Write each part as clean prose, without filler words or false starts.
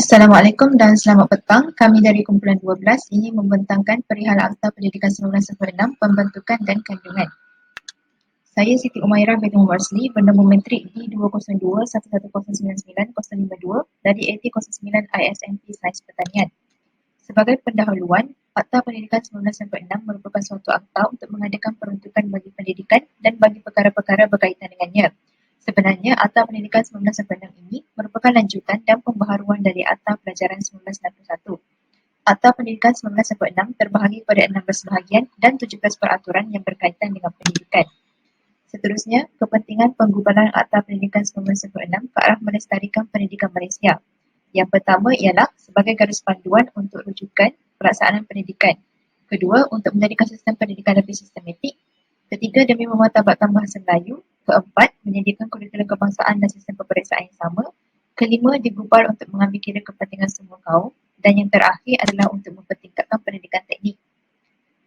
Assalamualaikum dan selamat petang. Kami dari kumpulan 12 ingin membentangkan perihal Akta Pendidikan 1946, Pembentukan dan Kandungan. Saya Siti Umairah binti Marsli, bernombor metrik D202-11099-052 dari AT09 ISMP Sains Pertanian. Sebagai pendahuluan, Akta Pendidikan 1946 merupakan suatu akta untuk mengadakan peruntukan bagi pendidikan dan bagi perkara-perkara berkaitan dengannya. Sebenarnya, Akta Pendidikan 1946 ini merupakan lanjutan dan pembaharuan dari Akta Pelajaran 1961. Akta Pendidikan 1946 terbahagi pada 16 bahagian dan 17 peraturan yang berkaitan dengan pendidikan. Seterusnya, kepentingan penggubalan Akta Pendidikan 1946 ke arah melestarikan pendidikan Malaysia. Yang pertama ialah sebagai garis panduan untuk rujukan pelaksanaan pendidikan. Kedua, untuk menjadikan sistem pendidikan lebih sistematik. Ketiga, demi memartabatkan bahasa Melayu. Keempat, menyediakan kurikulum kebangsaan dan sistem peperiksaan yang sama. Kelima, digubal untuk mengambil kira kepentingan semua kaum. Dan yang terakhir adalah untuk mempertingkatkan pendidikan teknik.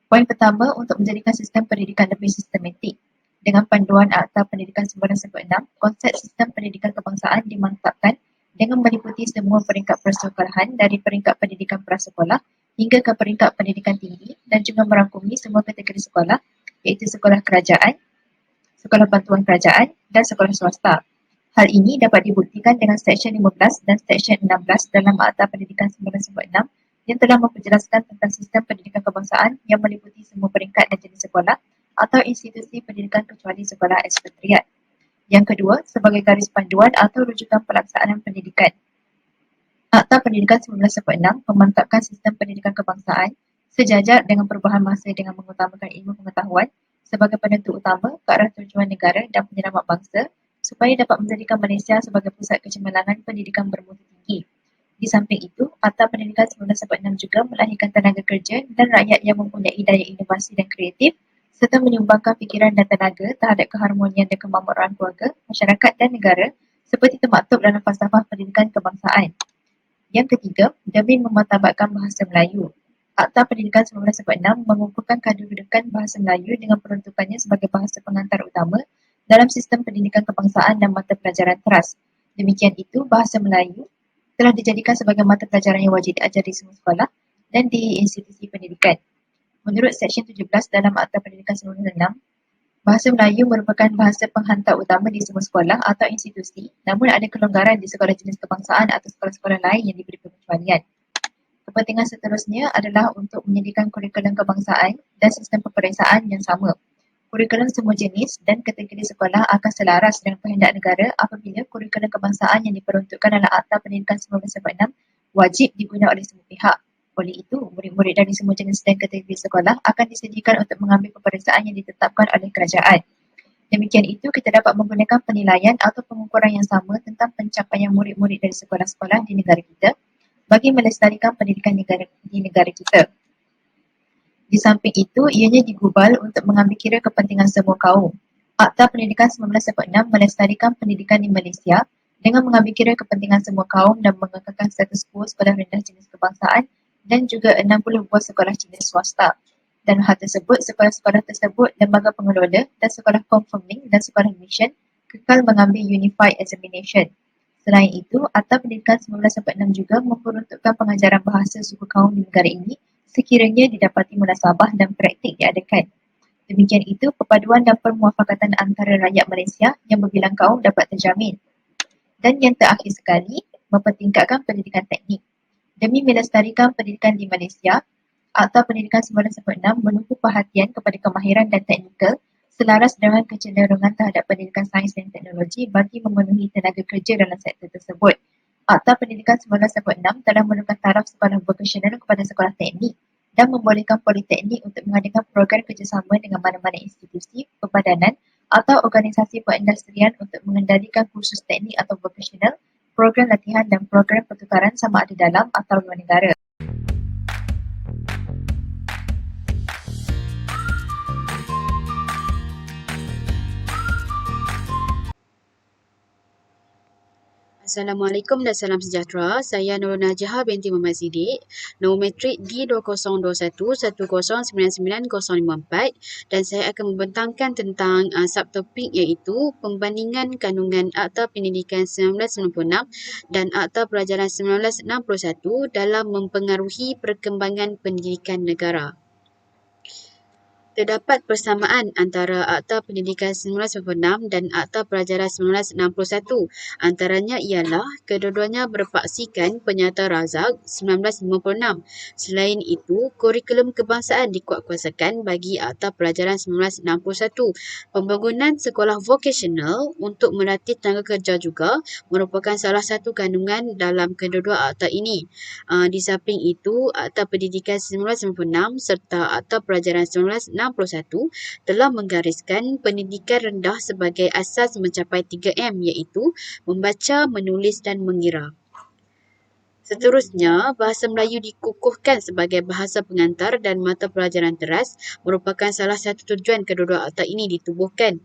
Poin pertama, untuk menjadikan sistem pendidikan lebih sistematik. Dengan panduan Akta Pendidikan 1946, konsep sistem pendidikan kebangsaan dimantapkan dengan meliputi semua peringkat persekolahan dari peringkat pendidikan prasekolah hingga ke peringkat pendidikan tinggi dan juga merangkumi semua kategori sekolah iaitu sekolah kerajaan, sekolah bantuan kerajaan dan sekolah swasta. Hal ini dapat dibuktikan dengan Seksyen 15 dan Seksyen 16 dalam Akta Pendidikan 1946 yang telah memperjelaskan tentang sistem pendidikan kebangsaan yang meliputi semua peringkat dan jenis sekolah atau institusi pendidikan kecuali sekolah ekspatriat. Yang kedua, sebagai garis panduan atau rujukan pelaksanaan pendidikan. Akta Pendidikan 1946 memantapkan sistem pendidikan kebangsaan sejajar dengan perubahan masa dengan mengutamakan ilmu pengetahuan sebagai penentu utama ke arah tujuan negara dan penyelamat bangsa supaya dapat menjadikan Malaysia sebagai pusat kecemerlangan pendidikan bermutu tinggi. Di samping itu, Akta Pendidikan 1946 juga melahirkan tenaga kerja dan rakyat yang mempunyai daya inovasi dan kreatif serta menyumbangkan fikiran dan tenaga terhadap keharmonian dan kemakmuran keluarga, masyarakat dan negara seperti termaktub dalam falsafah pendidikan kebangsaan. Yang ketiga, demi memartabatkan bahasa Melayu. Akta Pendidikan 1946 mengukuhkan kedudukan bahasa Melayu dengan peruntukannya sebagai bahasa pengantar utama dalam sistem pendidikan kebangsaan dan mata pelajaran teras. Demikian itu, bahasa Melayu telah dijadikan sebagai mata pelajaran yang wajib diajar di semua sekolah dan di institusi pendidikan. Menurut Seksyen 17 dalam Akta Pendidikan 1946, bahasa Melayu merupakan bahasa penghantar utama di semua sekolah atau institusi, namun ada kelonggaran di sekolah jenis kebangsaan atau sekolah-sekolah lain yang diberi pengecualian. Kepentingan seterusnya adalah untuk menyediakan kurikulum kebangsaan dan sistem peperiksaan yang sama. Kurikulum semua jenis dan kategori sekolah akan selaras dengan kehendak negara apabila kurikulum kebangsaan yang diperuntukkan dalam Akta Pendidikan 1946 wajib diguna oleh semua pihak. Oleh itu, murid-murid dari semua jenis dan kategori sekolah akan disediakan untuk mengambil peperiksaan yang ditetapkan oleh kerajaan. Demikian itu, kita dapat menggunakan penilaian atau pengukuran yang sama tentang pencapaian murid-murid dari sekolah-sekolah di negara kita bagi melestarikan pendidikan di negara kita. Di samping itu, ianya digubal untuk mengambil kira kepentingan semua kaum. Akta Pendidikan 1946 melestarikan pendidikan di Malaysia dengan mengambil kira kepentingan semua kaum dan mengekalkan status quo sekolah rendah jenis kebangsaan dan juga 60 buah sekolah jenis swasta. Dan hal tersebut, sekolah-sekolah tersebut, lembaga pengelola dan sekolah confirming dan sekolah mission kekal mengambil unified examination. Selain itu, Akta Pendidikan 1946 juga memperuntukkan pengajaran bahasa suku kaum di negara ini sekiranya didapati munasabah dan praktik diadakan. Demikian itu, perpaduan dan permuafakatan antara rakyat Malaysia yang berbilang kaum dapat terjamin. Dan yang terakhir sekali, mempertingkatkan pendidikan teknik. Demi melestarikan pendidikan di Malaysia, Akta Pendidikan 1946 menumpu perhatian kepada kemahiran dan teknikal selaras dengan kecenderungan terhadap pendidikan sains dan teknologi bagi memenuhi tenaga kerja dalam sektor tersebut. Akta Pendidikan 1946 telah menukar taraf sekolah vokasional kepada sekolah teknik dan membolehkan politeknik untuk mengadakan program kerjasama dengan mana-mana institusi, perbadanan atau organisasi perindustrian untuk mengendalikan kursus teknik atau vokasional, program latihan dan program pertukaran sama ada dalam atau luar negara. Assalamualaikum dan salam sejahtera. Saya Nurul Najiha binti Muhammad Siddiq. Nombor metrik D2021-1099054 dan saya akan membentangkan tentang subtopik iaitu Pembandingan Kandungan Akta Pendidikan 1996 dan Akta Pelajaran 1961 dalam mempengaruhi perkembangan pendidikan negara. Terdapat persamaan antara Akta Pendidikan 1996 dan Akta Pelajaran 1961. Antaranya ialah kedua-duanya berpaksikan Penyata Razak 1956. Selain itu, kurikulum kebangsaan dikuatkuasakan bagi Akta Pelajaran 1961. Pembangunan sekolah vokasional untuk melatih tenaga kerja juga merupakan salah satu kandungan dalam kedua-dua akta ini. Di samping itu, Akta Pendidikan 1996 serta Akta Pelajaran 1961 telah menggariskan pendidikan rendah sebagai asas mencapai 3M iaitu membaca, menulis dan mengira. Seterusnya, bahasa Melayu dikukuhkan sebagai bahasa pengantar dan mata pelajaran teras merupakan salah satu tujuan kedua-dua akta ini ditubuhkan.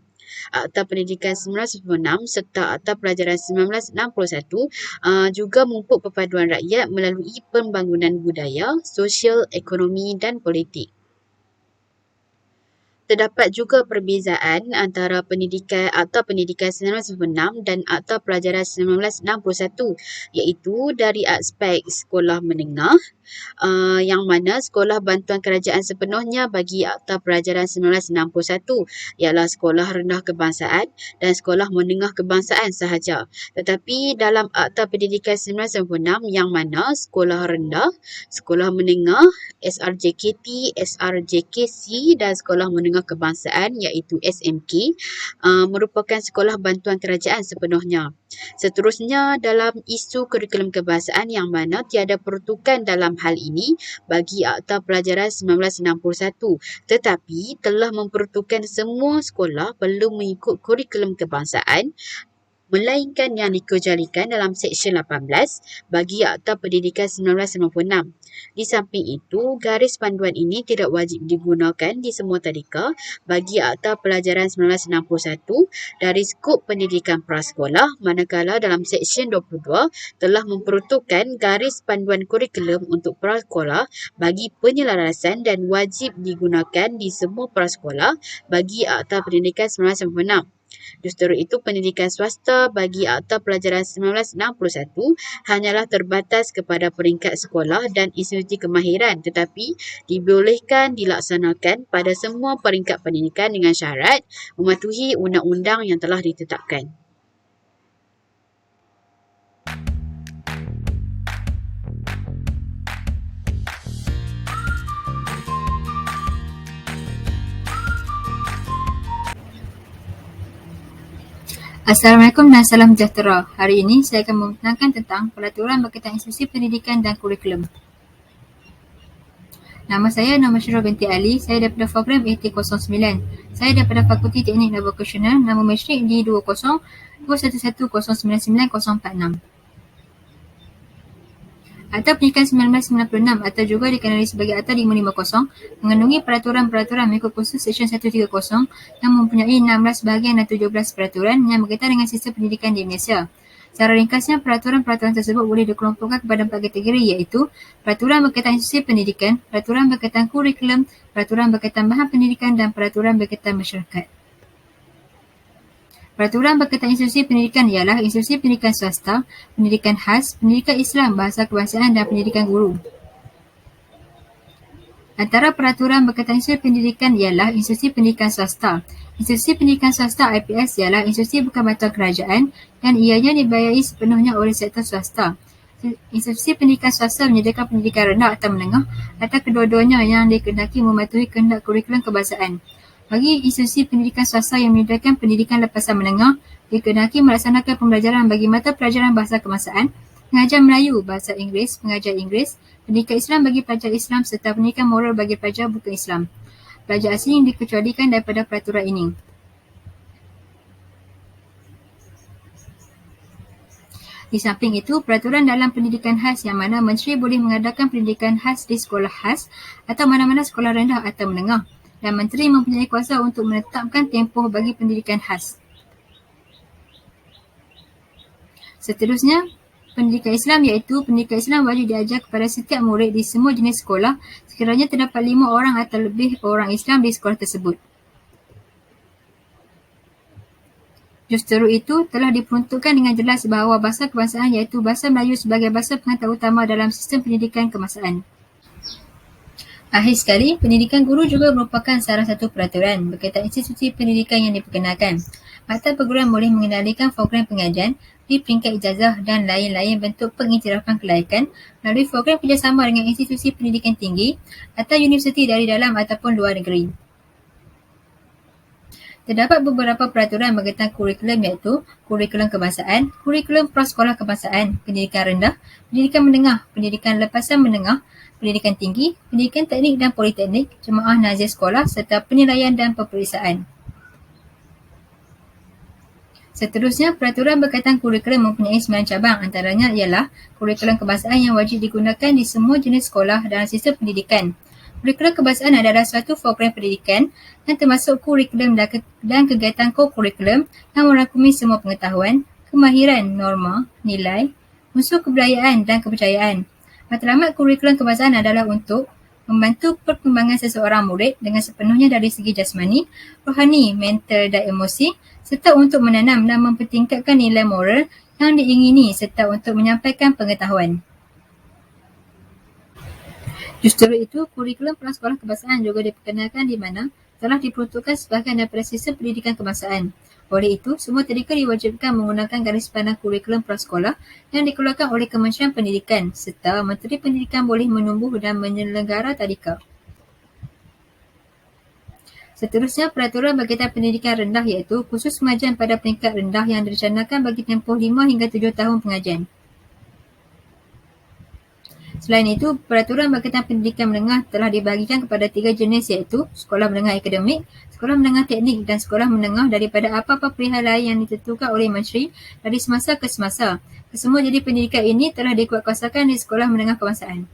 Akta Pendidikan 1996 serta Akta Pelajaran 1961 juga memupuk perpaduan rakyat melalui pembangunan budaya, sosial, ekonomi dan politik. Terdapat juga perbezaan antara Akta Pendidikan 1996 dan Akta Pelajaran 1961 iaitu dari aspek sekolah menengah yang mana sekolah bantuan kerajaan sepenuhnya bagi Akta Pelajaran 1961 ialah sekolah rendah kebangsaan dan sekolah menengah kebangsaan sahaja. Tetapi dalam Akta Pendidikan 1996 yang mana sekolah rendah, sekolah menengah, SRJKT, SRJKC dan sekolah menengah kebangsaan iaitu SMK merupakan sekolah bantuan kerajaan sepenuhnya. Seterusnya dalam isu kurikulum kebangsaan yang mana tiada peruntukan dalam hal ini bagi Akta Pelajaran 1961 tetapi telah memperuntukkan semua sekolah perlu mengikut kurikulum kebangsaan melainkan yang dikecualikan dalam Seksyen 18 bagi Akta Pendidikan 1996. Di samping itu, garis panduan ini tidak wajib digunakan di semua tadika bagi Akta Pelajaran 1961 dari skop pendidikan prasekolah manakala dalam Seksyen 22 telah memperuntukkan garis panduan kurikulum untuk prasekolah bagi penyelarasan dan wajib digunakan di semua prasekolah bagi Akta Pendidikan 1996. Justru itu, pendidikan swasta bagi Akta Pelajaran 1961 hanyalah terbatas kepada peringkat sekolah dan institusi kemahiran tetapi dibolehkan dilaksanakan pada semua peringkat pendidikan dengan syarat mematuhi undang-undang yang telah ditetapkan. Assalamualaikum dan salam sejahtera. Hari ini saya akan membentangkan tentang peraturan berkaitan institusi pendidikan dan kurikulum. Nama saya Nama Syirah binti Ali. Saya daripada program AT09. Saya daripada Fakulti Teknik dan Vokasional. Nama matrik D202110990446. Akta Pendidikan 1996 atau juga dikenali sebagai Akta 550 mengandungi peraturan-peraturan mengikut kursus Seksyen 130 yang mempunyai 16 bahagian dan 17 peraturan yang berkaitan dengan sistem pendidikan di Malaysia. Secara ringkasnya, peraturan-peraturan tersebut boleh dikelompokkan kepada 4 kategori iaitu peraturan berkaitan institusi pendidikan, peraturan berkaitan kurikulum, peraturan berkaitan bahan pendidikan dan peraturan berkaitan masyarakat. Peraturan berkaitan institusi pendidikan ialah institusi pendidikan swasta, pendidikan khas, pendidikan Islam, bahasa kebangsaan dan pendidikan guru. Antara peraturan berkaitan institusi pendidikan ialah institusi pendidikan swasta. Institusi pendidikan swasta IPS ialah institusi bukan bantuan kerajaan dan ianya dibiayai sepenuhnya oleh sektor swasta. Institusi pendidikan swasta menyediakan pendidikan rendah atau menengah atau kedua-duanya yang dikehendaki mematuhi kehendak kurikulum kebangsaan. Bagi institusi pendidikan swasta yang menyediakan pendidikan lepasan menengah, dikehendaki melaksanakan pembelajaran bagi mata pelajaran bahasa kebangsaan, pengajar Melayu, bahasa Inggeris, pengajar Inggeris, pendidikan Islam bagi pelajar Islam serta pendidikan moral bagi pelajar bukan Islam. Pelajar asing dikecualikan daripada peraturan ini. Di samping itu, peraturan dalam pendidikan khas yang mana Menteri boleh mengadakan pendidikan khas di sekolah khas atau mana-mana sekolah rendah atau menengah dan Menteri mempunyai kuasa untuk menetapkan tempoh bagi pendidikan khas. Seterusnya, pendidikan Islam iaitu pendidikan Islam wajib diajar kepada setiap murid di semua jenis sekolah sekiranya terdapat 5 orang atau lebih orang Islam di sekolah tersebut. Justru itu telah diperuntukkan dengan jelas bahawa bahasa kebangsaan iaitu bahasa Melayu sebagai bahasa pengantar utama dalam sistem pendidikan kebangsaan. Akhir sekali, pendidikan guru juga merupakan salah satu peraturan berkaitan institusi pendidikan yang diperkenalkan. Maktab perguruan boleh mengendalikan program pengajian di peringkat ijazah dan lain-lain bentuk pengiktirafan kelaikan melalui program kerjasama dengan institusi pendidikan tinggi atau universiti dari dalam ataupun luar negeri. Terdapat beberapa peraturan berkaitan kurikulum iaitu kurikulum kebangsaan, kurikulum prasekolah kebangsaan, pendidikan rendah, pendidikan menengah, pendidikan lepasan menengah, pendidikan tinggi, pendidikan teknik dan politeknik, jemaah nazir sekolah serta penilaian dan peperiksaan. Seterusnya, peraturan berkaitan kurikulum mempunyai 9 cabang, antaranya ialah kurikulum kebangsaan yang wajib digunakan di semua jenis sekolah dalam sistem pendidikan. Kurikulum kebangsaan adalah suatu program pendidikan yang termasuk kurikulum dan kegiatan ko-kurikulum yang merangkumi semua pengetahuan, kemahiran, norma, nilai, unsur kebudayaan dan kepercayaan. Matlamat kurikulum kebangsaan adalah untuk membantu perkembangan seseorang murid dengan sepenuhnya dari segi jasmani, rohani, mental dan emosi serta untuk menanam dan mempertingkatkan nilai moral yang diingini serta untuk menyampaikan pengetahuan. Justru itu, kurikulum prasekolah kebangsaan juga diperkenalkan di mana telah diperuntukkan sebahagian daripada sistem pendidikan kebangsaan. Oleh itu, semua tadika diwajibkan menggunakan garis pandang kurikulum prasekolah yang dikeluarkan oleh Kementerian Pendidikan serta Menteri Pendidikan boleh menumbuh dan menyelenggara tadika. Seterusnya, peraturan berkaitan pendidikan rendah iaitu kursus pengajian pada peringkat rendah yang direncanakan bagi tempoh 5 hingga 7 tahun pengajian. Selain itu, peraturan berkaitan pendidikan menengah telah dibahagikan kepada 3 jenis iaitu sekolah menengah akademik, sekolah menengah teknik dan sekolah menengah daripada apa-apa perihal lain yang ditentukan oleh Menteri dari semasa ke semasa. Kesemua jenis pendidikan ini telah dikuatkuasakan di sekolah menengah kebangsaan.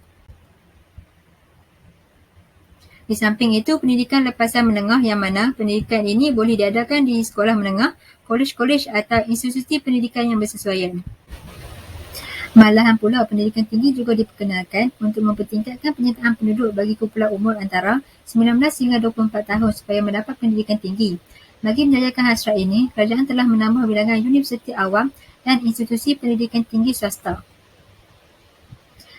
Di samping itu, pendidikan lepasan menengah yang mana pendidikan ini boleh diadakan di sekolah menengah, kolej-kolej atau institusi pendidikan yang bersesuaian. Malahan pula, pendidikan tinggi juga diperkenalkan untuk mempertingkatkan penyertaan penduduk bagi kumpulan umur antara 19 hingga 24 tahun supaya mendapat pendidikan tinggi. Bagi menjayakan hasrat ini, kerajaan telah menambah bilangan universiti awam dan institusi pendidikan tinggi swasta.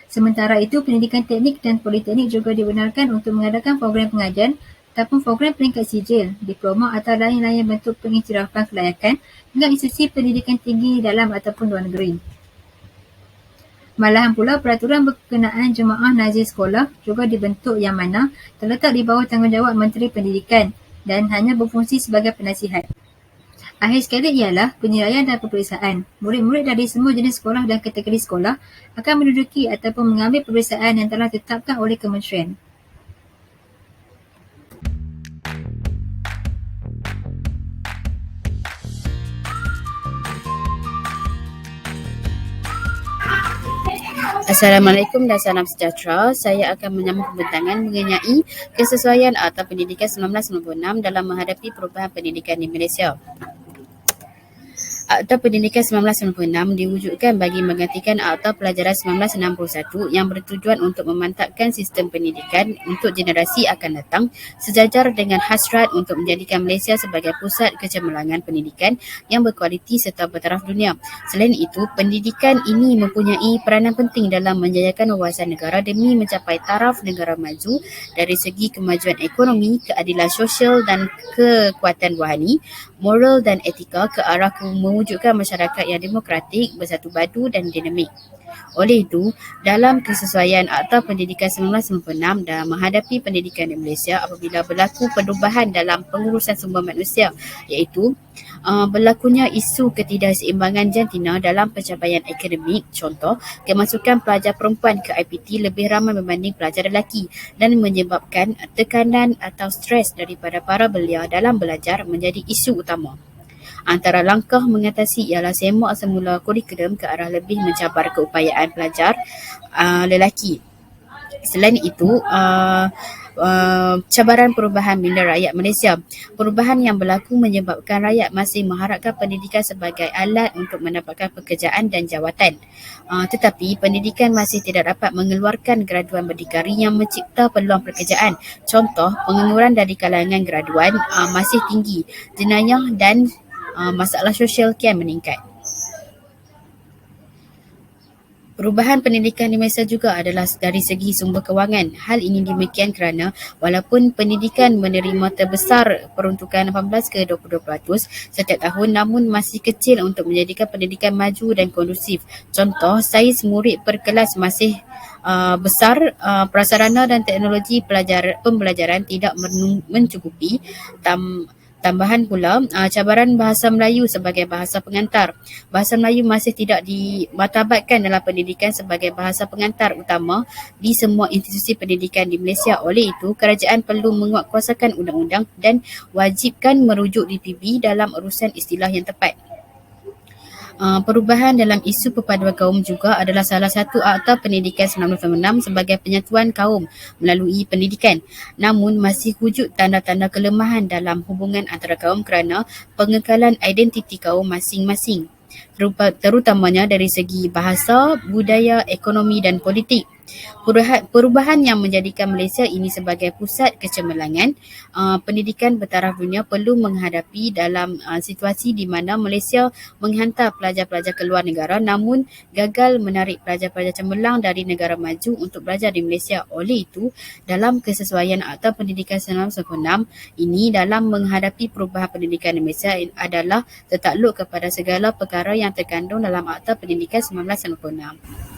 Sementara itu, pendidikan teknik dan politeknik juga dibenarkan untuk mengadakan program pengajian ataupun program peringkat sijil, diploma atau lain-lain bentuk pengiktirafan kelayakan dengan institusi pendidikan tinggi dalam ataupun luar negeri. Malahan pula, peraturan berkenaan jemaah nazir sekolah juga dibentuk yang mana terletak di bawah tanggungjawab Menteri Pendidikan dan hanya berfungsi sebagai penasihat. Akhir sekali ialah penilaian dan peperiksaan. Murid-murid dari semua jenis sekolah dan kategori sekolah akan menduduki ataupun mengambil peperiksaan yang telah ditetapkan oleh kementerian. Assalamualaikum dan salam sejahtera. Saya akan menyambung pembincangan mengenai kesesuaian Akta Pendidikan 1996 dalam menghadapi perubahan pendidikan di Malaysia. Akta Pendidikan 1996 diwujudkan bagi menggantikan Akta Pelajaran 1961 yang bertujuan untuk memantapkan sistem pendidikan untuk generasi akan datang sejajar dengan hasrat untuk menjadikan Malaysia sebagai pusat kecemerlangan pendidikan yang berkualiti serta bertaraf dunia. Selain itu, pendidikan ini mempunyai peranan penting dalam menjayakan wawasan negara demi mencapai taraf negara maju dari segi kemajuan ekonomi, keadilan sosial dan kekuatan rohani, moral dan etika ke arah mewujudkan masyarakat yang demokratik, bersatu padu dan dinamik. Oleh itu, dalam kesesuaian Akta Pendidikan 1996 dalam menghadapi pendidikan di Malaysia apabila berlaku perubahan dalam pengurusan sumber manusia iaitu berlakunya isu ketidakseimbangan jantina dalam pencapaian akademik, contoh kemasukan pelajar perempuan ke IPT lebih ramai berbanding pelajar lelaki dan menyebabkan tekanan atau stres daripada para belia dalam belajar menjadi isu utama. Antara langkah mengatasi ialah semak semula kurikulum ke arah lebih mencabar keupayaan pelajar lelaki. Selain itu, cabaran perubahan minda rakyat Malaysia. Perubahan yang berlaku menyebabkan rakyat masih mengharapkan pendidikan sebagai alat untuk mendapatkan pekerjaan dan jawatan. Tetapi pendidikan masih tidak dapat mengeluarkan graduan berdikari yang mencipta peluang pekerjaan. Contoh, pengangguran dari kalangan graduan masih tinggi, jenayah dan masalah sosial kian meningkat. Perubahan pendidikan di Malaysia juga adalah dari segi sumber kewangan. Hal ini demikian kerana walaupun pendidikan menerima terbesar peruntukan 18 ke 22% setiap tahun, namun masih kecil untuk menjadikan pendidikan maju dan kondusif. Contoh, saiz murid per kelas masih besar, prasarana dan teknologi pembelajaran tidak mencukupi. Tambahan pula, cabaran bahasa Melayu sebagai bahasa pengantar. Bahasa Melayu masih tidak dimartabatkan dalam pendidikan sebagai bahasa pengantar utama di semua institusi pendidikan di Malaysia. Oleh itu, kerajaan perlu menguatkuasakan undang-undang dan wajibkan merujuk DPP dalam urusan istilah yang tepat. Perubahan dalam isu perpaduan kaum juga adalah salah satu Akta Pendidikan 1996 sebagai penyatuan kaum melalui pendidikan. Namun masih wujud tanda-tanda kelemahan dalam hubungan antara kaum kerana pengekalan identiti kaum masing-masing, terutamanya dari segi bahasa, budaya, ekonomi dan politik. Perubahan yang menjadikan Malaysia ini sebagai pusat kecemerlangan pendidikan bertaraf dunia perlu menghadapi dalam situasi di mana Malaysia menghantar pelajar-pelajar ke luar negara namun gagal menarik pelajar-pelajar cemerlang dari negara maju untuk belajar di Malaysia. Oleh itu, dalam kesesuaian Akta Pendidikan 1996 ini dalam menghadapi perubahan pendidikan di Malaysia adalah tertakluk kepada segala perkara yang terkandung dalam Akta Pendidikan 1996.